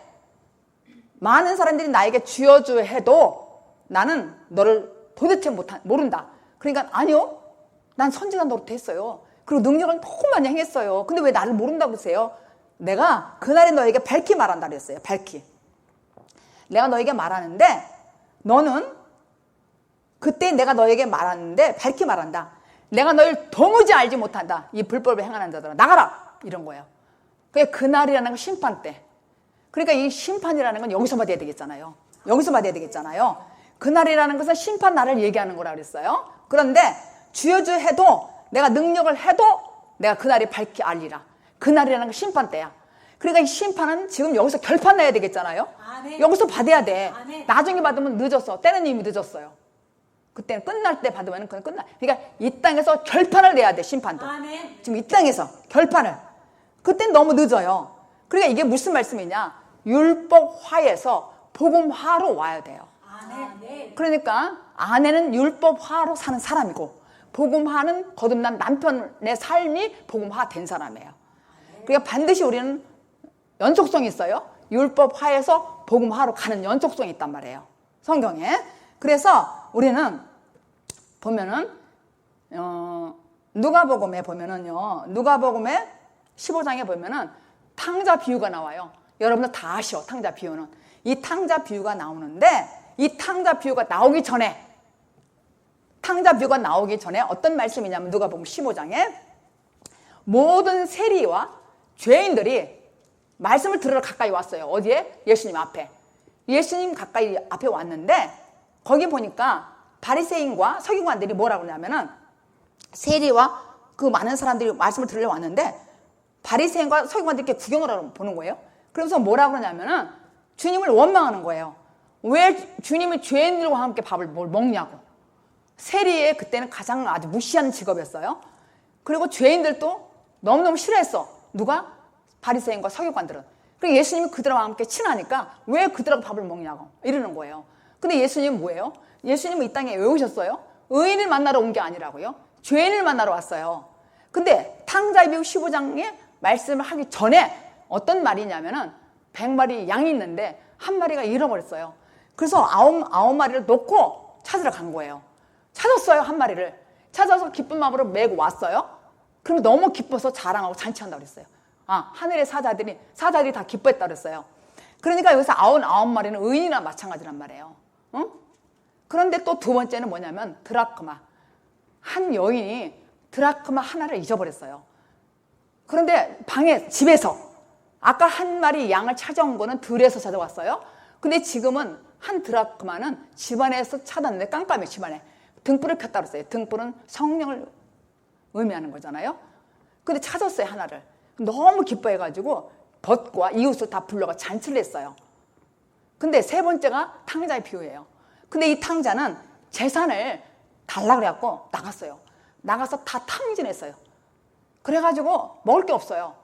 많은 사람들이 나에게 주여 주여 해도 나는 너를 도대체 모른다. 그러니까 아니요. 난 선지자 노릇했어요. 그리고 능력을 너무 많이 행했어요. 근데 왜 나를 모른다고 그러세요? 내가 그날에 너에게 밝히 말한다 그랬어요. 밝히. 내가 너에게 말하는데 너는 그때 내가 너에게 말하는데 밝히 말한다. 내가 너를 도무지 알지 못한다. 이 불법을 행하는 자들아 나가라. 이런 거예요. 그게 그날이라는 건 심판 때. 그러니까 이 심판이라는 건 여기서 받아야 되겠잖아요. 여기서 받아야 되겠잖아요. 그날이라는 것은 심판 날을 얘기하는 거라 그랬어요. 그런데 주여 주여 해도 내가 능력을 해도 내가 그날이 밝히 알리라. 그날이라는 건 심판 때야. 그러니까 이 심판은 지금 여기서 결판 내야 되겠잖아요. 아멘. 여기서 받아야 돼. 아멘. 나중에 받으면 늦었어. 때는 이미 늦었어요. 그때는 끝날 때 받으면 그건 끝나. 그러니까 이 땅에서 결판을 내야 돼. 심판도. 아멘. 지금 이 땅에서 결판을. 그때는 너무 늦어요. 그러니까 이게 무슨 말씀이냐. 율법화에서 복음화로 와야 돼요. 아멘. 그러니까 아내는 율법화로 사는 사람이고 복음화는 거듭난 남편의 삶이 복음화된 사람이에요. 그러니까 반드시 우리는 연속성이 있어요. 율법화에서 복음화로 가는 연속성이 있단 말이에요. 성경에. 그래서 우리는 보면은 누가복음에 보면은요. 누가복음에 15장에 보면은 탕자 비유가 나와요. 여러분들 다 아셔. 탕자 비유는. 이 탕자 비유가 나오는데 이 탕자 비유가 나오기 전에 어떤 말씀이냐면 누가복음 15장에 모든 세리와 죄인들이 말씀을 들으러 가까이 왔어요. 어디에? 예수님 앞에. 예수님 가까이 앞에 왔는데 거기 보니까 바리새인과 서기관들이 뭐라고 하냐면은 세리와 그 많은 사람들이 말씀을 들으러 왔는데 바리새인과 서기관들이 이렇게 구경을 하러 보는 거예요. 그러면서 뭐라고 하냐면은 주님을 원망하는 거예요. 왜 주님이 죄인들과 함께 밥을 먹냐고. 세리의 그때는 가장 아주 무시하는 직업이었어요. 그리고 죄인들도 너무너무 싫어했어. 누가? 바리새인과 서기관들은. 그리고 예수님이 그들과 함께 친하니까 왜 그들하고 밥을 먹냐고 이러는 거예요. 근데 예수님은 뭐예요? 예수님은 이 땅에 왜 오셨어요? 의인을 만나러 온 게 아니라고요. 죄인을 만나러 왔어요. 근데 탕자비유 15장에 말씀을 하기 전에 어떤 말이냐면은 100마리 양이 있는데 한 마리가 잃어버렸어요. 그래서 아홉 마리를 놓고 찾으러 간 거예요. 찾았어요. 한 마리를. 찾아서 기쁜 마음으로 메고 왔어요. 그럼 너무 기뻐서 자랑하고 잔치한다고 그랬어요. 하늘의 사자들이 다 기뻐했다고 그랬어요. 그러니까 여기서 99마리는 의인이나 마찬가지란 말이에요. 응? 그런데 또 두 번째는 뭐냐면 드라크마. 한 여인이 드라크마 하나를 잊어버렸어요. 그런데 집에서 아까 한 마리 양을 찾아온 거는 들에서 찾아왔어요. 근데 지금은 한 드라크마는 집안에서 찾았는데 깜깜해. 집안에 등불을 켰다고 했어요. 등불은 성령을 의미하는 거잖아요. 근데 찾았어요. 하나를. 너무 기뻐해가지고 벗과 이웃을 다 불러가 잔치를 했어요. 근데 세 번째가 탕자의 비유예요. 근데 이 탕자는 재산을 달라 그래갖고 나갔어요. 나가서 다 탕진했어요. 그래가지고 먹을 게 없어요.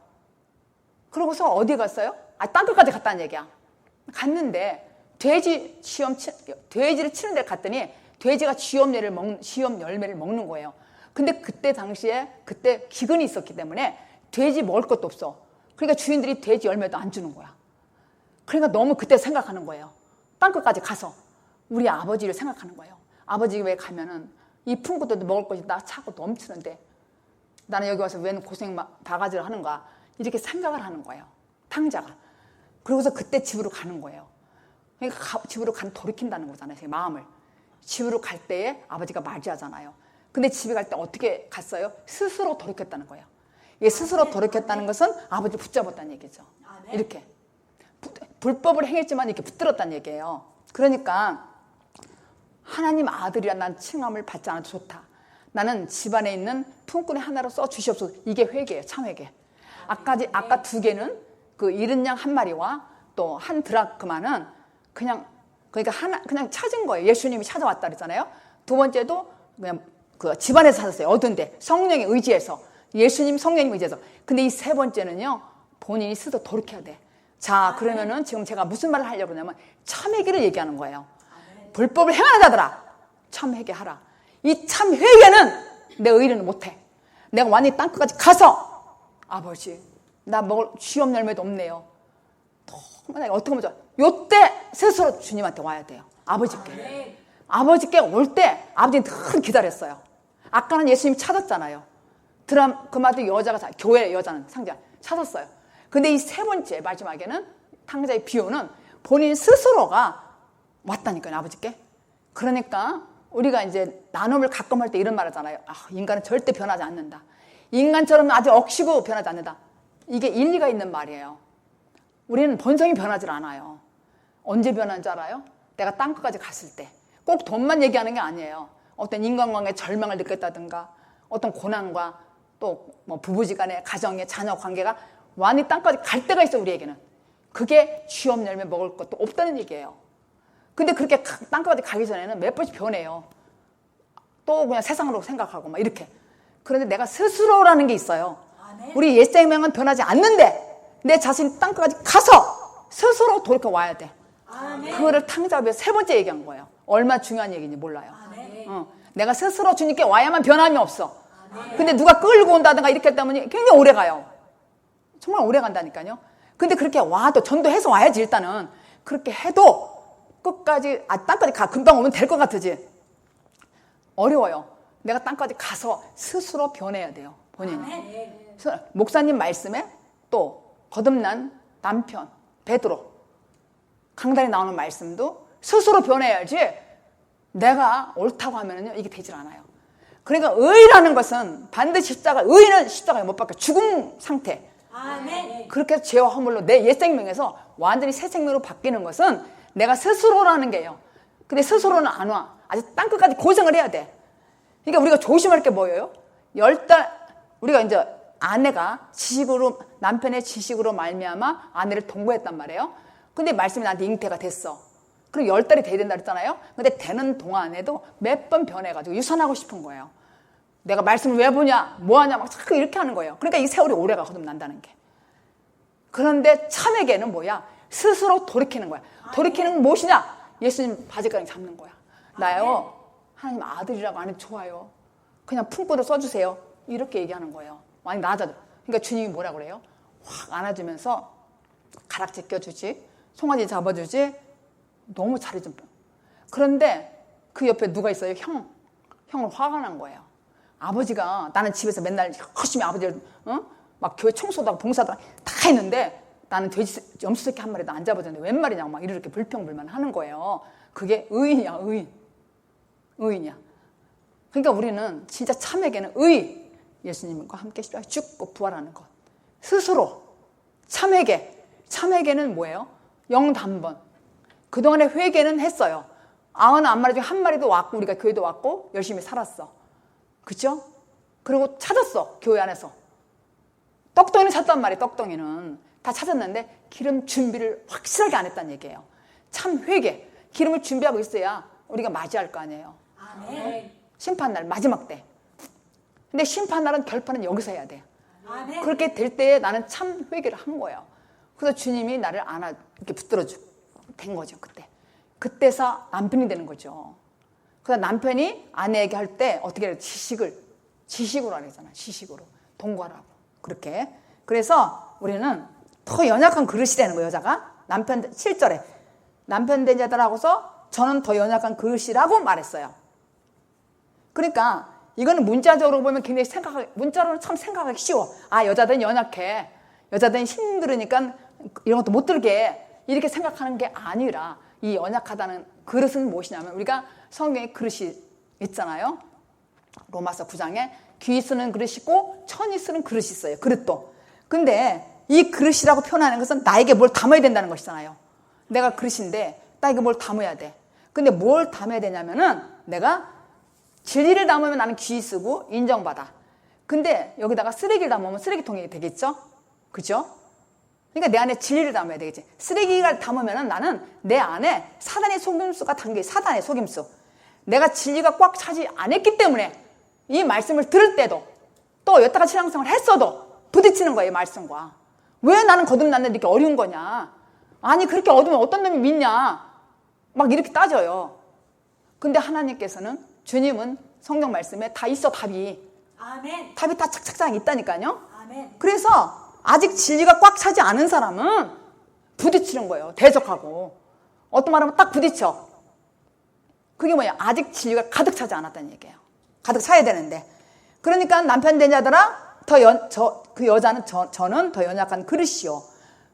그러고서 어디 갔어요? 딴 데까지 갔다는 얘기야. 갔는데 돼지를 치는 데 갔더니 돼지가 시험 열매를 먹는 거예요. 근데 그때 당시에 그때 기근이 있었기 때문에 돼지 먹을 것도 없어. 그러니까 주인들이 돼지 열매도 안 주는 거야. 그러니까 너무 그때 생각하는 거예요. 땅끝까지 가서 우리 아버지를 생각하는 거예요. 아버지 왜 가면은 이 품고도 먹을 것이 나 차고 넘치는데 나는 여기 와서 웬 고생 바가지를 하는가 이렇게 생각을 하는 거예요. 탕자가. 그러고서 그때 집으로 가는 거예요. 그러니까 집으로 돌이킨다는 거잖아요. 제 마음을. 집으로 갈 때에 아버지가 맞이하잖아요. 근데 집에 갈 때 어떻게 갔어요? 스스로 돌이켰다는 거예요. 이게 스스로 돌이켰다는 것은 아버지를 붙잡았다는 얘기죠. 이렇게. 불법을 행했지만 이렇게 붙들었다는 얘기예요. 그러니까 하나님 아들이란 난 칭함을 받지 않아도 좋다. 나는 집안에 있는 품꾼의 하나로 써 주시옵소서. 이게 회개예요. 참 회개. 아까 두 개는 그 잃은 양 한 마리와 또 한 드라크마는 그냥 찾은 거예요. 예수님이 찾아왔다 그랬잖아요. 두 번째도 그냥 그 집안에서 찾았어요. 얻은데 성령의 의지에서 예수님 성령님 의지에서. 근데 이 세 번째는요 본인이 스스로 돌이켜야 돼. 자 그러면은 지금 제가 무슨 말을 하려고 하냐면 참 회개를 얘기하는 거예요. 불법을 행하는 자들아 참 회개하라. 이 참 회개는 내 의리는 못해. 내가 완전히 땅끝까지 가서 아버지 나 먹을 시험 열매도 없네요. 어떻게 하면 좋아? 요때 스스로 주님한테 와야 돼요. 아버지께 올 때 아버지는 늘 기다렸어요. 아까는 예수님이 찾았잖아요. 그마도 여자가 교회 여자는 상자 찾았어요. 근데 이 세 번째 마지막에는 탕자의 비유는 본인 스스로가 왔다니까요. 아버지께. 그러니까 우리가 이제 나눔을 가끔 할 때 이런 말 하잖아요. 인간은 절대 변하지 않는다. 인간처럼 아주 억시고 변하지 않는다. 이게 일리가 있는 말이에요. 우리는 본성이 변하지 않아요. 언제 변하는 줄 알아요? 내가 땅끝까지 갔을 때. 꼭 돈만 얘기하는 게 아니에요. 어떤 인간관계에 절망을 느꼈다든가 어떤 고난과 또 뭐 부부지간의 가정의 자녀 관계가 완전히 땅까지 갈 때가 있어. 우리에게는. 그게 취업 열매 먹을 것도 없다는 얘기예요. 근데 그렇게 땅까지 가기 전에는 몇 번씩 변해요. 또 그냥 세상으로 생각하고 막 이렇게. 그런데 내가 스스로라는 게 있어요. 우리 옛 생명은 변하지 않는데 내 자신이 땅까지 가서 스스로 돌이켜 와야 돼. 그거를 탕자비에 세 번째 얘기한 거예요. 얼마나 중요한 얘기인지 몰라요. 내가 스스로 주님께 와야만 변함이 없어. 근데 누가 끌고 온다든가 이렇게 했다면 굉장히 오래 가요. 정말 오래 간다니까요. 근데 그렇게 와도 전도해서 와야지. 일단은 그렇게 해도 끝까지 땅까지 가. 금방 오면 될 것 같으지. 어려워요. 내가 땅까지 가서 스스로 변해야 돼요. 본인이. 목사님 말씀에 또 거듭난 남편 베드로 강단에 나오는 말씀도 스스로 변해야지 내가 옳다고 하면은요 이게 되질 않아요. 그러니까 의라는 것은 반드시 의는 십자가에 못 박혀 죽은 상태. 그렇게 해서 죄와 허물로 내 옛 생명에서 완전히 새 생명으로 바뀌는 것은 내가 스스로라는 게요. 근데 스스로는 안 와. 아직 땅끝까지 고생을 해야 돼. 그러니까 우리가 조심할 게 뭐예요? 10달 우리가 이제 아내가 남편의 지식으로 말미암아 아내를 동거했단 말이에요. 근데 말씀이 나한테 잉태가 됐어. 그럼 10달이 돼야 된다 그랬잖아요. 근데 되는 동안에도 몇 번 변해가지고 유산하고 싶은 거예요. 내가 말씀을 왜 보냐, 뭐 하냐, 막 자꾸 이렇게 하는 거예요. 그러니까 이 세월이 오래가 거듭난다는 게. 그런데 참에게는 뭐야? 스스로 돌이키는 거야. 돌이키는 건 무엇이냐? 예수님 바지가랑 잡는 거야. 나요, 하나님 아들이라고 안 해도 좋아요. 그냥 품고도 써주세요. 이렇게 얘기하는 거예요. 많이 나아져. 그러니까 주님이 뭐라 그래요? 확 안아주면서 가락지 껴주지, 송아지 잡아주지, 너무 잘해준. 그런데 그 옆에 누가 있어요? 형은 화가 난 거예요. 아버지가 나는 집에서 맨날 열심히 아버지를 막 교회 청소도 하고 봉사도 하고 다 했는데 나는 돼지 염소 새끼 한 마리도 안 잡아줬는데 웬 말이냐고 막 이렇게 불평불만 하는 거예요. 그게 의인이야. 의인이야. 그러니까 우리는 진짜 참에게는 예수님과 함께 죽고 부활하는 것. 스스로 참에게는 뭐예요? 영단번. 그동안에 회개는 했어요. 91마리 중에 한 마리도 왔고 우리가 교회도 왔고 열심히 살았어. 그죠? 그리고 찾았어. 교회 안에서. 떡덩이는 찾단 말이에요. 떡덩이는. 다 찾았는데 기름 준비를 확실하게 안 했다는 얘기예요. 참 회개. 기름을 준비하고 있어야 우리가 맞이할 거 아니에요. 아멘. 심판날 마지막 때. 근데 심판날은 결판은 여기서 해야 돼요. 아멘. 그렇게 될 때에 나는 참 회개를 한 거예요. 그래서 주님이 나를 이렇게 붙들어주고 된 거죠. 그때서 남편이 되는 거죠. 그래서 남편이 아내에게 할 때 어떻게 해요? 지식으로 하잖아. 지식으로 동거하라고 그렇게. 그래서 우리는 더 연약한 그릇이 되는 거예요. 여자가 남편 7절에 남편 된 자들하고서 저는 더 연약한 그릇이라고 말했어요. 그러니까 이거는 문자적으로 보면 굉장히 문자로는 참 생각하기 쉬워. 아, 여자들은 연약해. 여자들은 힘들으니까 이런 것도 못 들게 이렇게 생각하는 게 아니라 이 연약하다는 그릇은 무엇이냐면 우리가 성경에 그릇이 있잖아요. 로마서 9장에 귀 쓰는 그릇이 있고 천이 쓰는 그릇이 있어요. 그릇도. 근데 이 그릇이라고 표현하는 것은 나에게 뭘 담아야 된다는 것이잖아요. 내가 그릇인데 나에게 뭘 담아야 돼. 근데 뭘 담아야 되냐면은 내가 진리를 담으면 나는 귀 쓰고 인정받아. 근데 여기다가 쓰레기를 담으면 쓰레기통이 되겠죠? 그죠? 그러니까 내 안에 진리를 담아야 되겠지. 쓰레기를 담으면 나는 내 안에 사단의 속임수가 담겨 있어요. 사단의 속임수. 내가 진리가 꽉 차지 않았기 때문에 이 말씀을 들을 때도 또 여태까지 신앙생활을 했어도 부딪히는 거예요. 이 말씀과. 왜 나는 거듭났는데 이렇게 어려운 거냐. 아니 그렇게 어두우면 어떤 놈이 믿냐. 막 이렇게 따져요. 근데 하나님께서는 주님은 성경 말씀에 다 있어. 답이. 아멘. 답이 다 착착착 있다니까요. 아멘. 그래서 아직 진리가 꽉 차지 않은 사람은 부딪히는 거예요. 대적하고. 어떤 말하면 딱 부딪혀. 그게 뭐예요? 아직 진리가 가득 차지 않았다는 얘기예요. 가득 차야 되는데. 그러니까 남편 된 자들아 그 여자는 저는 더 연약한 그릇이요.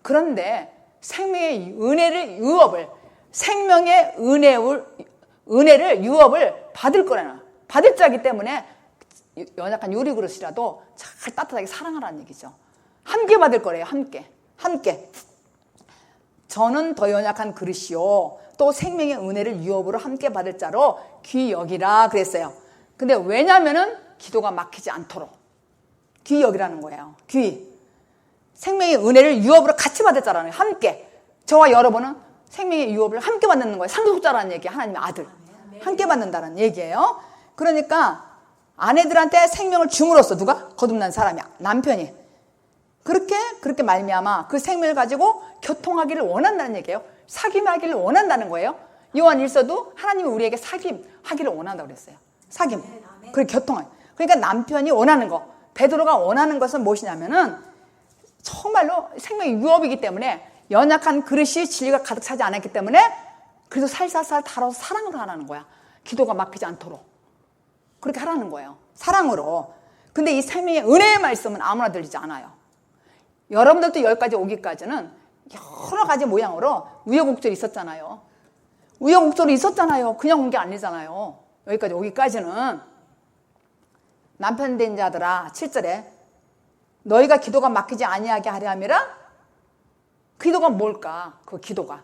그런데 생명의 은혜를 유업을 생명의 은혜를 유업을 받을 거라나 받을 자이기 때문에 연약한 유리 그릇이라도 잘 따뜻하게 사랑하라는 얘기죠. 함께 받을 거래요. 함께 저는 더 연약한 그릇이요 또 생명의 은혜를 유업으로 함께 받을 자로 귀 여기라 그랬어요. 근데 왜냐면은 기도가 막히지 않도록 귀 여기라는 거예요. 귀 생명의 은혜를 유업으로 같이 받을 자라는 거예요. 함께 저와 여러분은 생명의 유업을 함께 받는 거예요. 상속자라는 얘기예요. 하나님의 아들 함께 받는다는 얘기예요. 그러니까 아내들한테 생명을 줌으로써 누가? 거듭난 사람이 남편이 그렇게 말미암아 그 생명을 가지고 교통하기를 원한다는 얘기예요. 사귐하기를 원한다는 거예요. 요한 1서도 하나님이 우리에게 사귐하기를 원한다고 그랬어요. 사귐. 그리고 교통하기. 그러니까 남편이 원하는 거, 베드로가 원하는 것은 무엇이냐면은 정말로 생명의 유업이기 때문에 연약한 그릇이 진리가 가득 차지 않았기 때문에 그래도 살살살 다뤄서 사랑으로 하라는 거야. 기도가 막히지 않도록. 그렇게 하라는 거예요. 사랑으로. 근데 이 생명의 은혜의 말씀은 아무나 들리지 않아요. 여러분들도 여기까지 오기까지는 여러 가지 모양으로 우여곡절이 있었잖아요. 우여곡절이 있었잖아요. 그냥 온 게 아니잖아요. 여기까지 오기까지는 남편 된 자들아 7절에 너희가 기도가 막히지 아니하게 하려 함이라. 기도가 뭘까? 그 기도가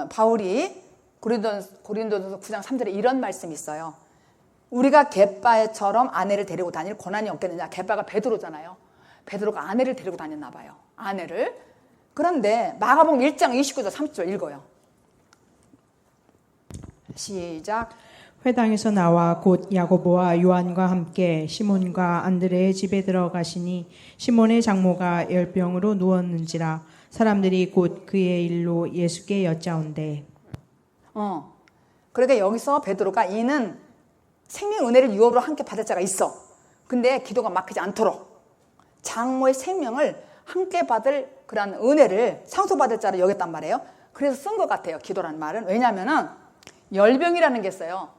바울이 고린도전서 9장 3절에 이런 말씀이 있어요. 우리가 갯바처럼 아내를 데리고 다닐 고난이 없겠느냐. 갯바가 베드로잖아요. 베드로가 아내를 데리고 다녔나 봐요. 아내를. 그런데 마가복음 1장 29절 30절 읽어요. 시작. 회당에서 나와 곧 야고보와 요한과 함께 시몬과 안드레의 집에 들어가시니 시몬의 장모가 열병으로 누웠는지라. 사람들이 곧 그의 일로 예수께 여짜온대. 그러니까 여기서 베드로가 이는 생명 은혜를 유업으로 함께 받을 자가 있어. 근데 기도가 막히지 않도록 장모의 생명을 함께 받을 그런 은혜를 상속받을 자를 여겼단 말이에요. 그래서 쓴 것 같아요. 기도라는 말은. 왜냐하면은 열병이라는 게 있어요.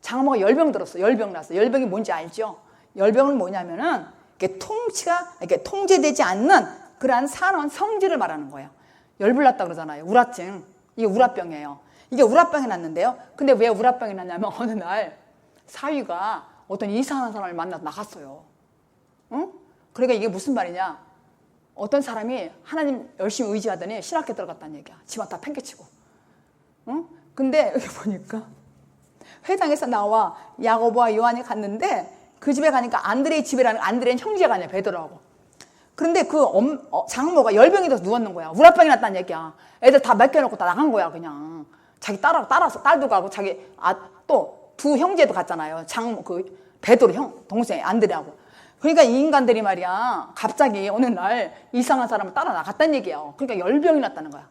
장모가 열병 들었어. 열병 났어. 열병이 뭔지 알죠? 열병은 뭐냐면은 이게 통제되지 않는 그러한 산원 성질을 말하는 거예요. 열불났다 그러잖아요. 우라증. 이게 우라병이에요. 이게 우라병이 났는데요. 근데 왜 우라병이 났냐면 어느 날 사위가 어떤 이상한 사람을 만나서 나갔어요. 응? 그러니까 이게 무슨 말이냐? 어떤 사람이 하나님 열심히 의지하더니 신학교 들어갔다는 얘기야. 집안 다 팽개치고. 응? 근데 여기 보니까 회당에서 나와 야고보와 요한이 갔는데 그 집에 가니까 안드레의 집이라는, 안드레는 형제가 아니야, 베드로하고. 그런데 그 장모가 열병이 돼서 누웠는 거야. 우라병이 났다는 얘기야. 애들 다 맡겨놓고 다 나간 거야, 그냥. 자기 따라서 딸도 가고 자기 또 두 형제도 갔잖아요. 장모, 베드로 동생 안드레하고. 그러니까 이 인간들이 말이야, 갑자기 어느 날 이상한 사람을 따라 나갔다는 얘기예요. 그러니까 열병이 났다는 거야.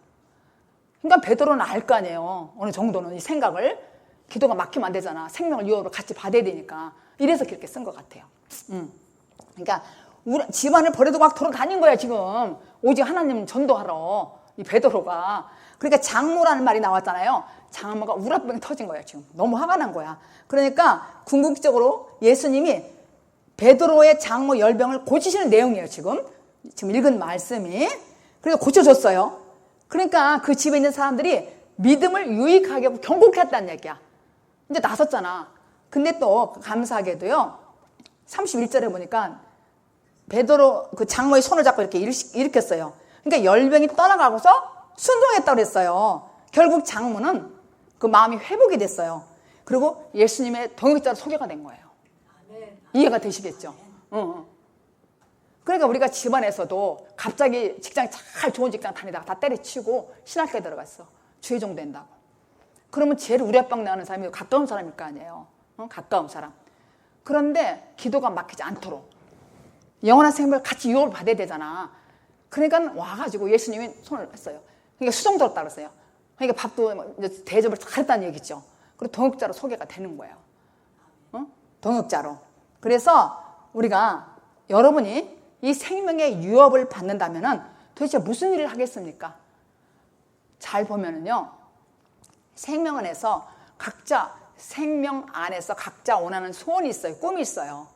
그러니까 베드로는 알 거 아니에요. 어느 정도는 이 생각을. 기도가 막히면 안 되잖아. 생명을 유업으로 같이 받아야 되니까. 이래서 그렇게 쓴 것 같아요. 그러니까 집안을 버려두고 막 돌아다닌 거야, 지금. 오직 하나님 전도하러, 이 베드로가. 그러니까 장모라는 말이 나왔잖아요. 장모가 우라병이 터진 거야, 지금. 너무 화가 난 거야. 그러니까 궁극적으로 예수님이 베드로의 장모 열병을 고치시는 내용이에요, 지금 읽은 말씀이. 그래서 고쳐줬어요. 그러니까 그 집에 있는 사람들이 믿음을 유익하게 하고 경고케 했다는 얘기야. 이제 나섰잖아. 근데 또 감사하게도요, 31절에 보니까 베드로 그 장모의 손을 잡고 이렇게 일으켰어요. 그러니까 열병이 떠나가고서 순종했다고 그랬어요. 결국 장모는 그 마음이 회복이 됐어요. 그리고 예수님의 동역자로 소개가 된 거예요. 이해가 되시겠죠? 그러니까 우리가 집안에서도 갑자기 직장 잘 좋은 직장 다니다가 다 때려치우고 신학교에 들어갔어. 주의종 된다고. 그러면 제일 우레빵 나는 사람이 가까운 사람일 거 아니에요. 가까운 사람. 그런데 기도가 막히지 않도록 영원한 생명을 같이 유업을 받아야 되잖아. 그러니까 와가지고 예수님이 손을 했어요. 그러니까 수종 들었다 그랬어요. 그러니까 밥도 대접을 잘했다는 얘기죠. 그리고 동역자로 소개가 되는 거예요. 동역자로. 그래서 우리가, 여러분이 이 생명의 유업을 받는다면은 도대체 무슨 일을 하겠습니까? 잘 보면은요, 생명원에서 각자 생명 안에서 각자 원하는 소원이 있어요. 꿈이 있어요.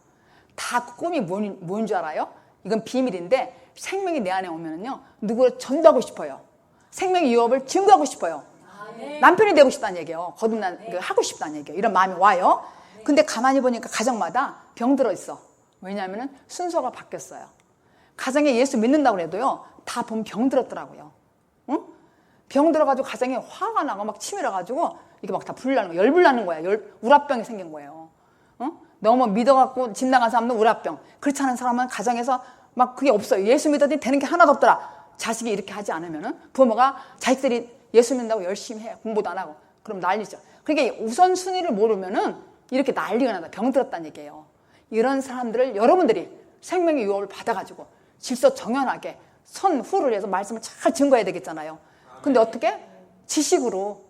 다 그 꿈이 뭔 줄 알아요? 이건 비밀인데, 생명이 내 안에 오면은요, 누구를 전도하고 싶어요. 생명의 유업을 증거하고 싶어요. 남편이 되고 싶다는 얘기예요. 하고 싶다는 얘기예요. 이런 마음이 와요. 근데 가만히 보니까 가정마다 병들어 있어. 왜냐하면 순서가 바뀌었어요. 가정에 예수 믿는다고 해도요, 다 보면 병들었더라고요. 응? 병들어가지고 가정에 화가 나고 막 치밀어가지고 이게 막 다 불나는 거야. 열불 나는 거야. 우라병이 생긴 거예요. 너무 믿어갖고 집 나간 사람은 우라병. 그렇지 않은 사람은 가정에서 막 그게 없어요. 예수 믿어도 되는 게 하나도 없더라. 자식이 이렇게 하지 않으면은 부모가 자식들이 예수 믿는다고 열심히 해. 공부도 안 하고. 그럼 난리죠. 그러니까 우선순위를 모르면은 이렇게 난리가 나다. 병들었다는 얘기예요. 이런 사람들을 여러분들이 생명의 유업을 받아가지고 질서 정연하게 선후를 해서 말씀을 잘 증거해야 되겠잖아요. 근데 어떻게? 지식으로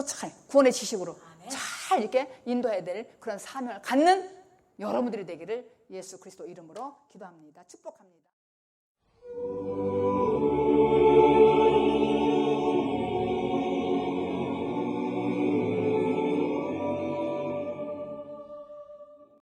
잘, 구원의 지식으로 잘 이렇게 인도해야 될 그런 사명을 갖는 여러분들이 되기를 예수 그리스도 이름으로 기도합니다. 축복합니다.